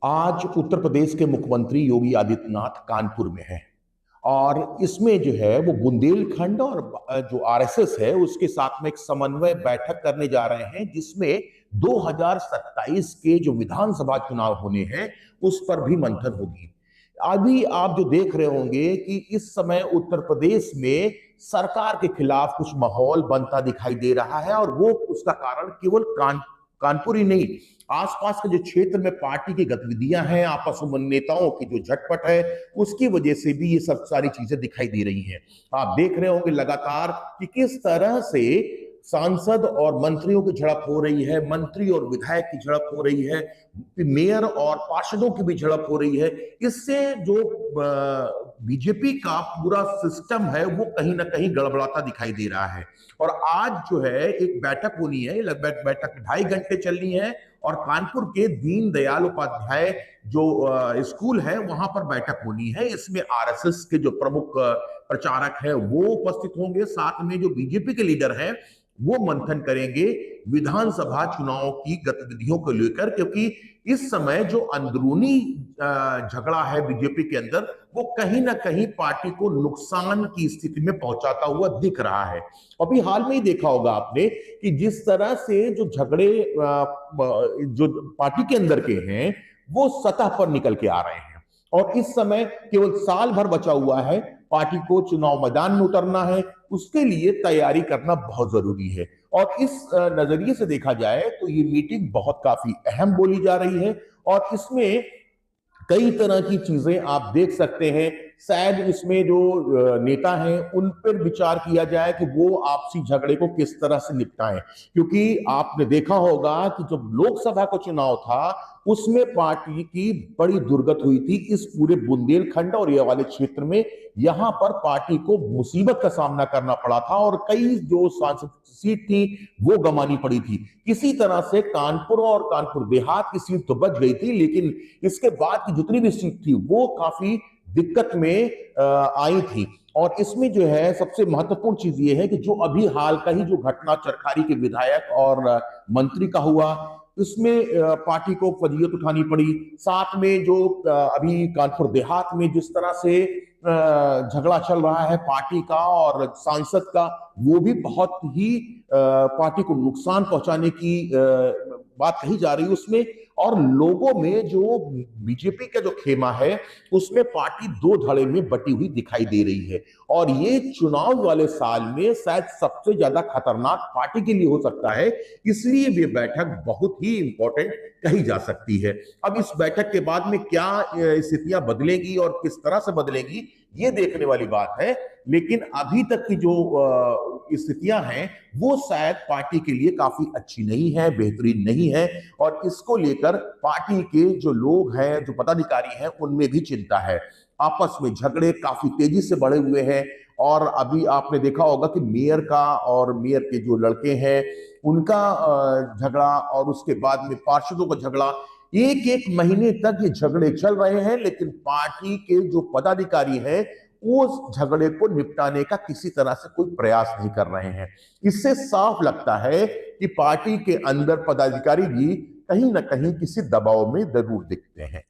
आज उत्तर प्रदेश के मुख्यमंत्री योगी आदित्यनाथ कानपुर में हैं और इसमें जो है वो बुंदेलखंड और जो आरएसएस है उसके साथ में एक समन्वय बैठक करने जा रहे हैं, जिसमें 2027 के जो विधानसभा चुनाव होने हैं उस पर भी मंथन होगी। अभी आप जो देख रहे होंगे कि इस समय उत्तर प्रदेश में सरकार के खिलाफ कुछ माहौल बनता दिखाई दे रहा है और वो उसका कारण केवल कानपुर ही नहीं, आसपास के जो क्षेत्र में पार्टी की गतिविधियां हैं, आपस में नेताओं की जो झटपट है, उसकी वजह से भी ये सब सारी चीजें दिखाई दे रही हैं। आप देख रहे होंगे लगातार कि किस तरह से सांसद और मंत्रियों की झड़प हो रही है, मंत्री और विधायक की झड़प हो रही है, मेयर और पार्षदों की भी झड़प हो रही है। इससे जो बीजेपी का पूरा सिस्टम है वो कहीं ना कहीं गड़बड़ाता दिखाई दे रहा है। और आज जो है एक बैठक होनी है, लगभग बैठक 2.5 घंटे चलनी है और कानपुर के दीनदयाल उपाध्याय जो स्कूल है वहां पर बैठक होनी है। इसमें आरएसएस के जो प्रमुख प्रचारक है वो उपस्थित होंगे, साथ में जो बीजेपी के लीडर हैं वो मंथन करेंगे विधानसभा चुनाव की गतिविधियों को लेकर, क्योंकि इस समय जो अंदरूनी झगड़ा है बीजेपी के अंदर वो कहीं ना कहीं पार्टी को नुकसान की स्थिति में पहुंचाता हुआ दिख रहा है। अभी हाल में ही देखा होगा आपने कि जिस तरह से जो झगड़े जो पार्टी के अंदर के हैं वो सतह पर निकल के आ रहे हैं और इस समय केवल साल भर बचा हुआ है, पार्टी को चुनाव मैदान में उतरना है, उसके लिए तैयारी करना बहुत जरूरी है। और इस नजरिए से देखा जाए तो ये मीटिंग बहुत काफी अहम बोली जा रही है और इसमें कई तरह की चीजें आप देख सकते हैं। शायद इसमें जो नेता हैं उन पर विचार किया जाए कि वो आपसी झगड़े को किस तरह से निपटाएं, क्योंकि आपने देखा होगा कि जब लोकसभा का चुनाव था उसमें पार्टी की बड़ी दुर्गत हुई थी इस पूरे बुंदेलखंड और ये वाले क्षेत्र में। यहां पर पार्टी को मुसीबत का सामना करना पड़ा था और कई जो सांसद सीट थी वो गंवानी पड़ी थी। किसी तरह से कानपुर और कानपुर देहात की सीट तो बच गई थी, लेकिन इसके बाद की जितनी भी सीट थी वो काफी दिक्कत में आई थी। और इसमें जो है सबसे महत्वपूर्ण चीज ये है कि जो अभी हाल का ही जो घटना चरखारी के विधायक और मंत्री का हुआ, इसमें पार्टी को फजीयत उठानी पड़ी। साथ में जो अभी कानपुर देहात में जिस तरह से झगड़ा चल रहा है पार्टी का और सांसद का, वो भी बहुत ही पार्टी को नुकसान पहुंचाने की बात कही जा रही है उसमें। और लोगों में जो बीजेपी का जो खेमा है उसमें पार्टी दो धड़े में बटी हुई दिखाई दे रही है और ये चुनाव वाले साल में शायद सबसे ज्यादा खतरनाक पार्टी के लिए हो सकता है। इसलिए ये बैठक बहुत ही इंपॉर्टेंट कही जा सकती है। अब इस बैठक के बाद में क्या स्थितियां बदलेगी और किस तरह से बदलेगी ये देखने वाली बात है, लेकिन अभी तक की जो स्थितियां हैं वो शायद पार्टी के लिए काफी अच्छी नहीं है, बेहतरीन नहीं है और इसको लेकर पार्टी के जो लोग हैं, जो पदाधिकारी हैं, उनमें भी चिंता है। आपस में झगड़े काफी तेजी से बढ़े हुए हैं और अभी आपने देखा होगा कि मेयर का और मेयर के जो लड़के हैं उनका झगड़ा और उसके बाद में पार्षदों का झगड़ा, एक एक महीने तक ये झगड़े चल रहे हैं, लेकिन पार्टी के जो पदाधिकारी हैं उस झगड़े को निपटाने का किसी तरह से कोई प्रयास नहीं कर रहे हैं। इससे साफ लगता है कि पार्टी के अंदर पदाधिकारी भी कहीं ना कहीं किसी दबाव में जरूर दिखते हैं।